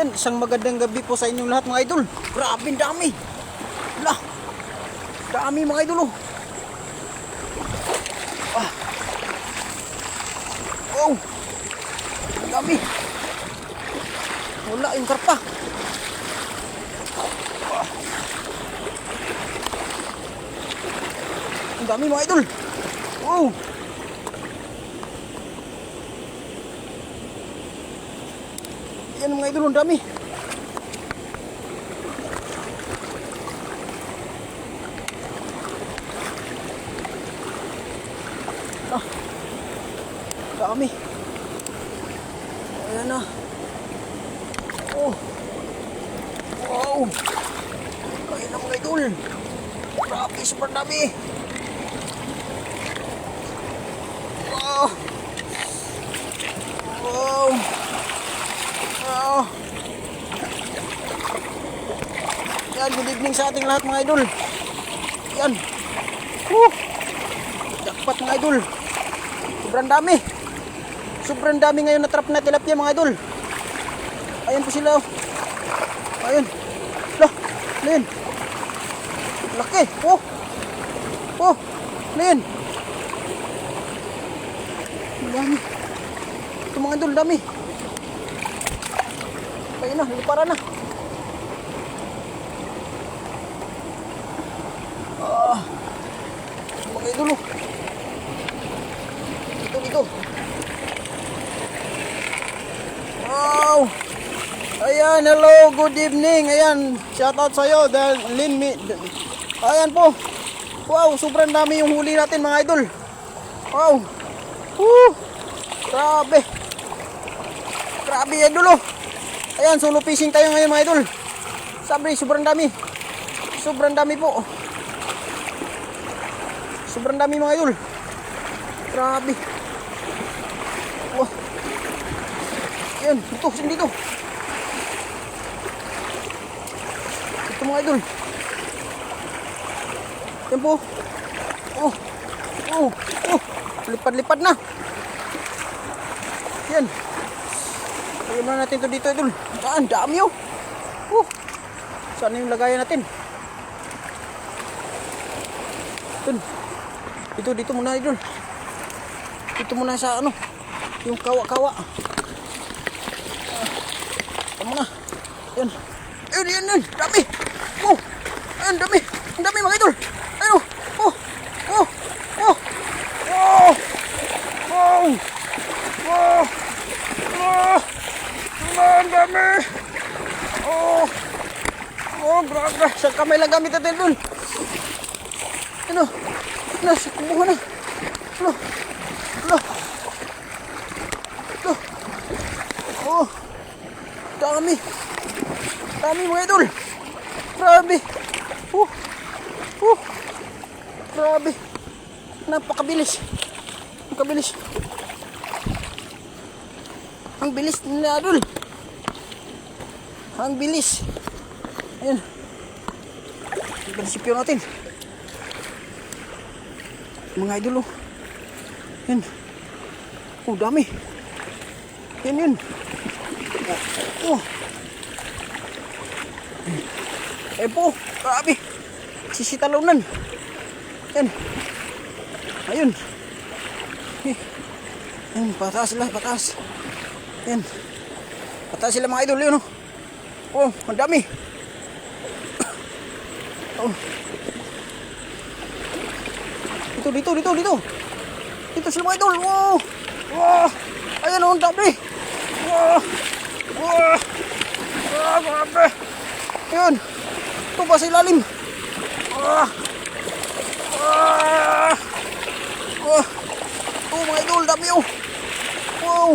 Yan, isang magandang gabi po sa inyong lahat mga idol. Grabe, dami. Lah, dami mga idol. Ah. Oh, dami. Wala yung karpa. Ah. Ang dami mga idol. Oh. Yan mga idol, ang dami. Ah, dami. Ayan na. Oh. Wow. Ayan na mga idol. Grabe, super dami. Wow. Wow. Wow. Yan, good evening sa ating lahat mga idol. Yan. Jackpot mga idol. Sobrang dami. Sobrang dami ngayon na trap na tilapia mga idol. Ayan po sila. Ayun. Lah, Lin. Laki. Oh. Oh, Lin. Dami. Ito mga idol, dami. Ayun na, liparan na. Mga idol. Dito. Wow. Ayan, hello, good evening. Ayan, shout out sa'yo dahil ayan po. Wow, sobrang dami yung huli natin mga idol. Wow. Grabe. Grabe idol. Ayan, solo fishing tayo ngayon mga idol. Sabi, sobrang dami. Sobrang dami po. Sobrang dami mga idol. Grabe. Wah. Ayan, ito, dito. Ito mga idol. Ayan po. Lipad-lipad na. Ayan. Ayan na natin ito dito idol. Ang dami oh. Saan yung lagayan natin? Dito muna idol. Dito muna sa ano, yung kawa-kawa. Ito muna. Ayan. Ayan. Dami. Ayan, dami. Ang dami mga idol. Ayun. Ang dami. Grabe. Saan kamay lang gamit natin dun? Ano? Nasa kumuha na. Dami. Dami mga idol. Grabe. Grabe. Napakabilis. Ang bilis nila idol. Ang bilis. Ayan. Prinsipyo natin. Mga idol. Yan. Dami. Yan. Po, grabe. Sisitalunan. Yan. Ayun. Yan, pataas sila, pataas. Yan. Pataas sila mga idol, yun. Ang dami. Dito. Dito sila mga idol. Ayan, ang dami. Grabe. Ayan. Ito pa sa ilalim. Mga idol, dami oh. Wow.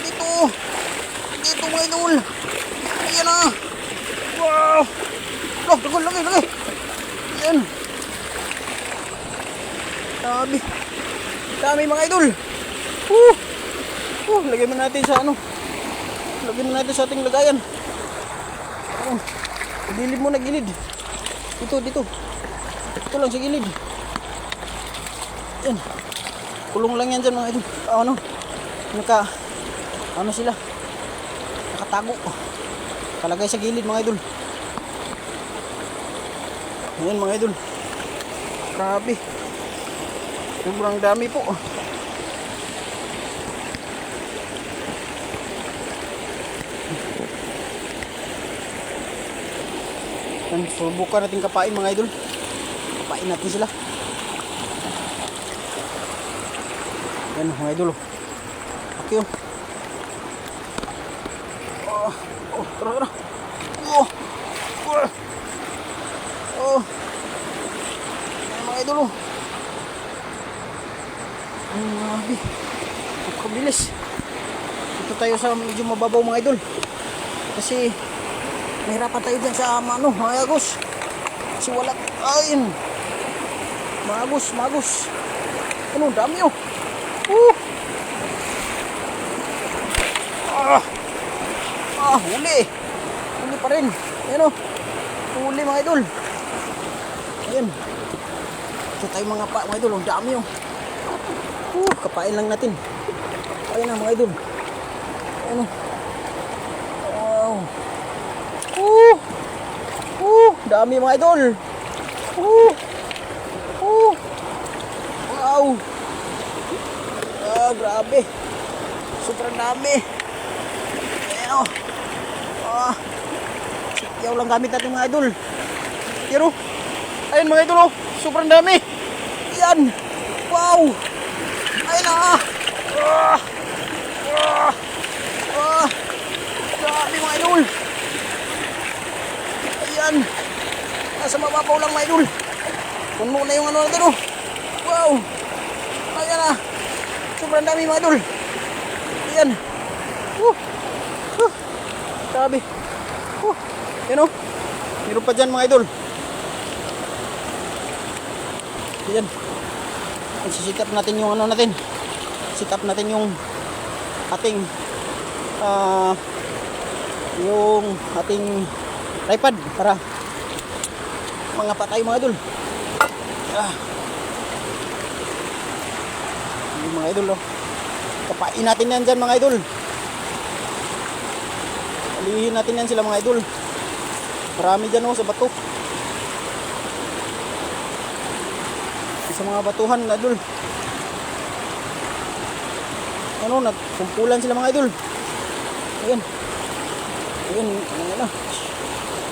Dito mga idol. Ayan na. Wow. Lagi. Ayan. Dami mga idol. Lagyan mo natin sa ano. Lagyan mo natin sa ating lagayan. Dilid mo na gilid. Dito. Ito lang sa gilid. Yan. Kulong lang yan dyan mga idol. Ano sila? nakatago. Palagay sa gilid mga idol. Ayan mga idol. Grabe. Sobrang dami po. Yan, subukan natin kapain mga idol. Kapain natin sila. Yan mga idol. Okay. Tara, tara. Ayan mga idol. Grabe. Kabilis. Ito tayo sa medyo mababaw mga idol. Kasi mahirapan tayo dyan sa mga agos. Kasi wala. Ayun. Magos. Ano, dami oh. Huli. Huli pa rin. Ayan o. Huli mga idol. Ayan. Ito tayo mga idol. Ang dami o. Kapain lang natin. Ayan na mga idol. Ayan o. Wow. Dami mga idol. Wow. Grabe. Sobrang dami. Ayan o. Sikyaw lang gamit natin mga idol. Pero, ayun mga idol, sobrang dami. Yan. Wow. Ayun na. Grabe mga idol. Ayan. Nasa mababaw lang mga idol. Puno na yung ano natin oh. Wow. Ayan na. Sobrang dami mga idol. Ayan. Grabe. Yan o. Meron pa dyan mga idol. Ayan. Sit up natin yung ano natin. Sit up natin yung ating tripod para mga patay mga idol. Yung mga idol oh. Kapain natin yan dyan mga idol. Alihin natin yan sila mga idol. Marami dyan oh sa bato. Sa mga batuhan idol. Ano, nagkumpulan sila mga idol. Ayan.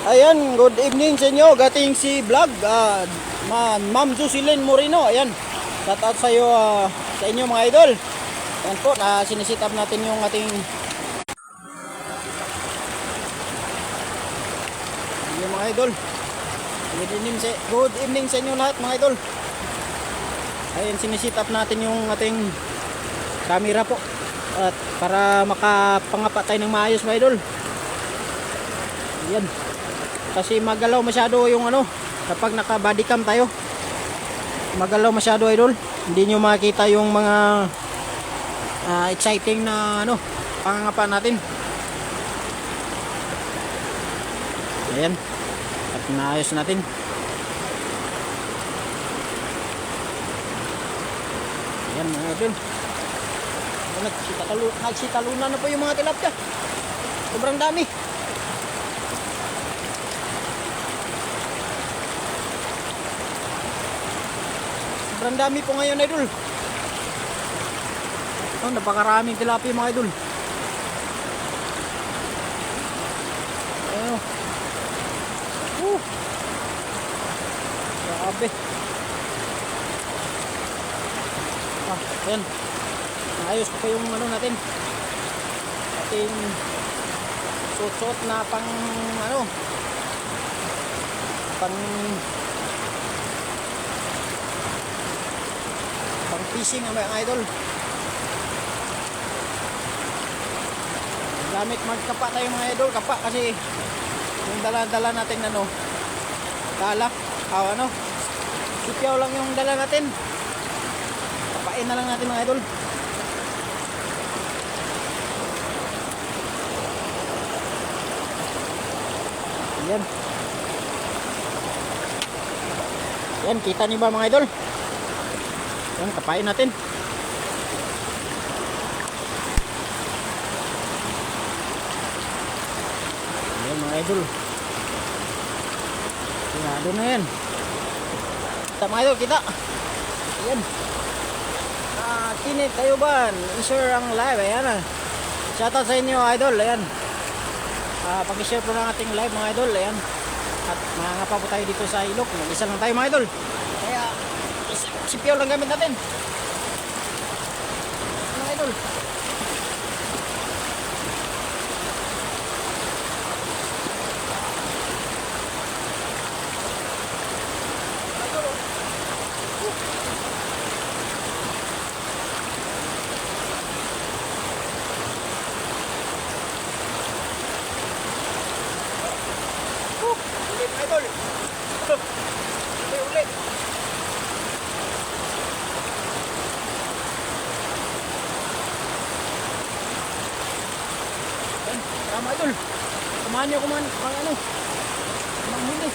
Ayan, good evening sa inyo. Gating si vlog Ma'am Jocelyn Moreno. Ayan. Shout out sa iyo sa inyo mga idol. Ayan po, sinisit up natin yung ating mga idol. Good evening sa inyo lahat mga idol. Ayan, sinisit up natin yung ating camera po. At para makapangapa tayo ng maayos mga idol. Ayan. Kasi magalaw masyado yung ano, kapag naka body cam tayo. Magalaw masyado idol. Hindi nyo makita yung mga exciting na ano, pangangapa natin. Ayan. At naayos natin. Ayan mga idol. Nagsitalunan na po yung mga tilapia. Sobrang dami. Sobrang dami po ngayon idol. Oh, napakaraming tilapia mga idol. Ayun. Grabe. Ayan. Ayos pa yung ano natin. Ating suot na pang fishing mga idol. Gamit magkapa tayo mga idol, kapa kasi yung dala natin sipyaw lang yung dala natin. Kapain na lang natin mga idol. Yan. Yan, kita niyo ba mga idol? Yan, kapain natin. idol. Doon na yan. Kita mga idol, kita. Ayan. Kinit tayo ba? I-share ang live. Ayan na. Shoutout sa inyo idol. Ayan. Pag-share po ng ating live mga idol. Ayan. At mangangapa po tayo dito sa ilog. Mag-isa lang tayo mga idol. Kaya sipyaw lang gamit natin. Mga idol. Idol. Ulit. Tama idol. Samahan niyo kuman ang ano. Manghuli.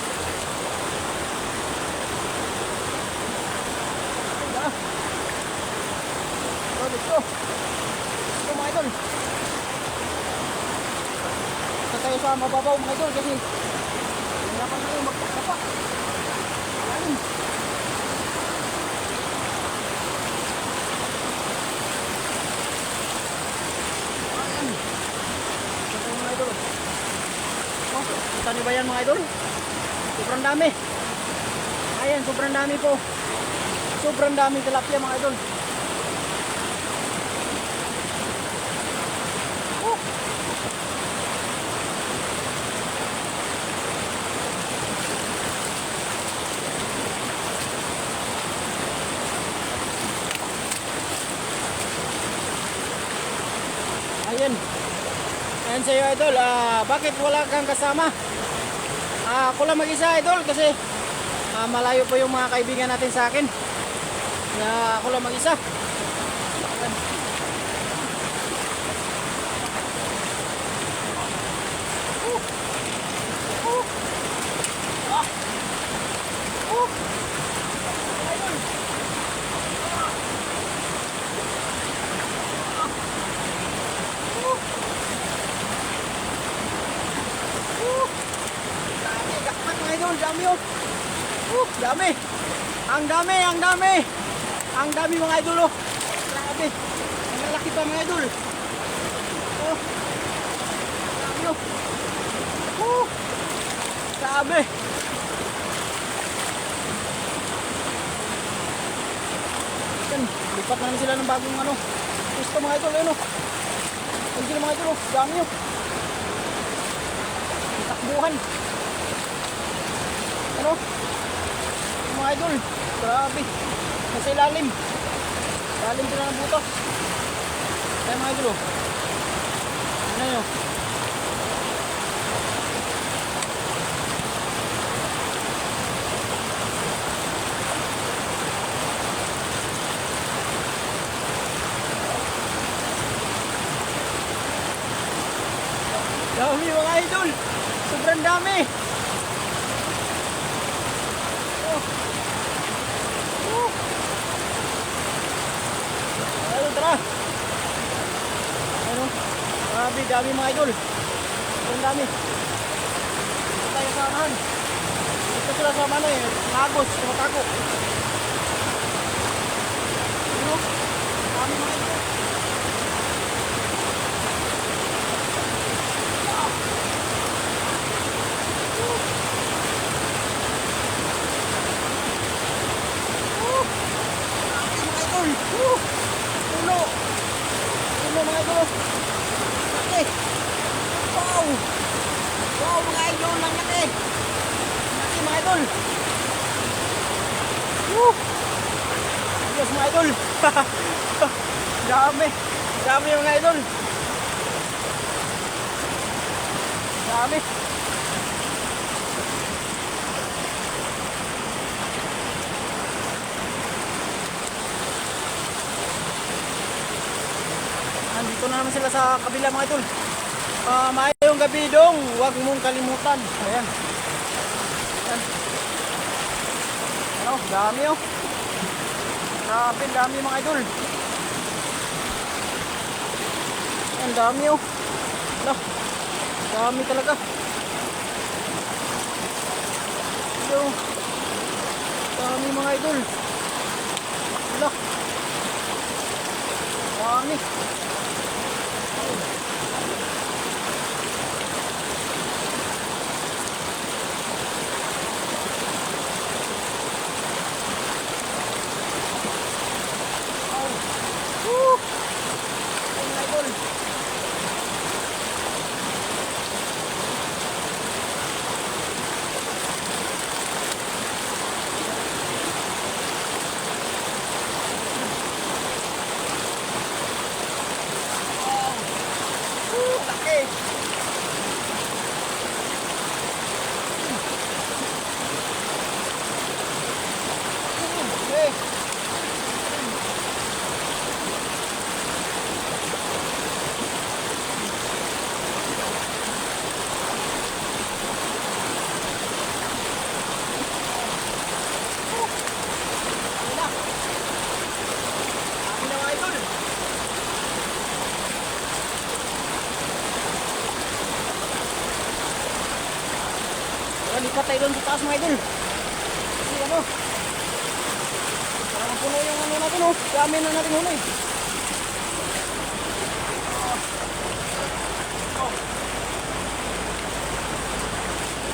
Let's go. Ito mga idol. Ito tayo sa mababaw mga idol kasi hirapan tayo magpakapa. Lalim. Ayan. Ito tayo mga idol. Oh, kita niyo ba yan mga idol? Sobrang dami. Ayan, sobrang dami po. Sobrang dami tilapia mga idol. Ayan. Ayan sa'yo idol. Bakit wala kang kasama? Ako lang mag-isa idol kasi malayo po yung mga kaibigan natin sa akin. Ako lang mag-isa. Ayan. Idol. Idol, dami oh. Dami. Ang dami, ang dami. Ang dami mga idol oh. Grabe. Ang lalaki pa mga idol. Oh. Dami oh. Grabe. Yan, lipat na naman sila ng bagong ano. Gusto mga idol, ayun oh. Ayun sila mga idol oh. Dami oh. Takbuhan. Ano? Mga idol, grabe. Nasa ilalim. Ilalim sila ng butas. Kaya mga idol, ano yun? Dami mga idol. Sobrang dami. Ayun, tara. Ayun, grabe, dami mga idol. Ang dami. Dito tayo sa anahan. Dito sila sa ano eh, lagos, tumatago. Ayun, dami mga idol. Puno mga idol. Laki. Wow. Wow mga idol, ang laki. Laki mga idol. Diyos mga idol. Dami. Dami mga idol. Dami. Dito na naman sila sa kabila mga idol. Maayong gabi dong, huwag mong kalimutan. Ayan. Ayan. Ano, dami oh. Grabe, dami mga idol. Ayan, dami oh. Ano, dami talaga. So, dami mga idol. Wala. Dami. Woo! Ayun mga idol. Laki. Okay. Ayun na. Akin na mga idol. Lipat tayo doon sa taas mga idol. Kasi ano, parang puno yung ano natin oh. Dami na natin huli.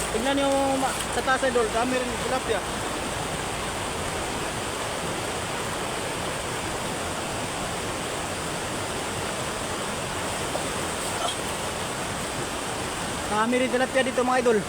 Tingnan nyo sa taas idol, dami rin tilapia. Dami rin tilapia dito mga idol.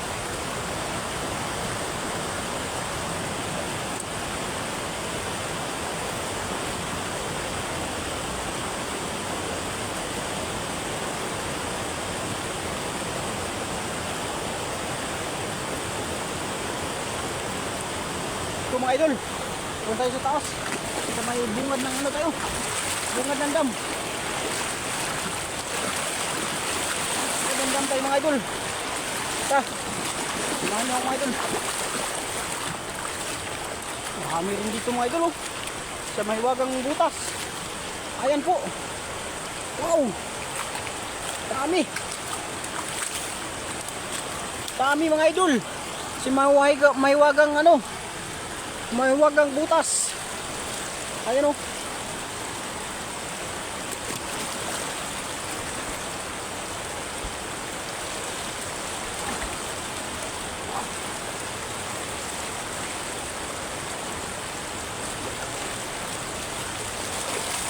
Ito mga idol, punta tayo sa taas. Sa may bungad ng ano tayo, bungad ng dam. Bungad ng dam tayo mga idol. Ito, samahan nyo ako mga idol. Marami rin dito mga idol oh. Sa may wagang butas. Ayan po. Wow, dami. Dami mga idol. Si may wagang ano, may wagang butas. Ayan o.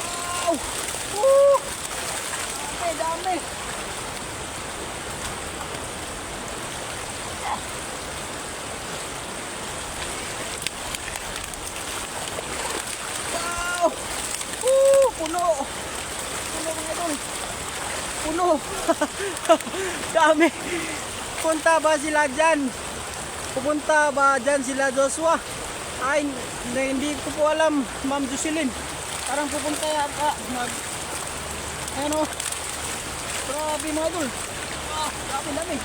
Wow! Woo! Dami, dami. Puno. Puno mga idol. Puno. Dami. Punta ba sila dyan? Pupunta ba dyan sila Joshua? Ay, hindi ko po alam, Ma'am Jocelyn. Parang pupunta yata. Ano? Grabe mga idol. Grabe dami.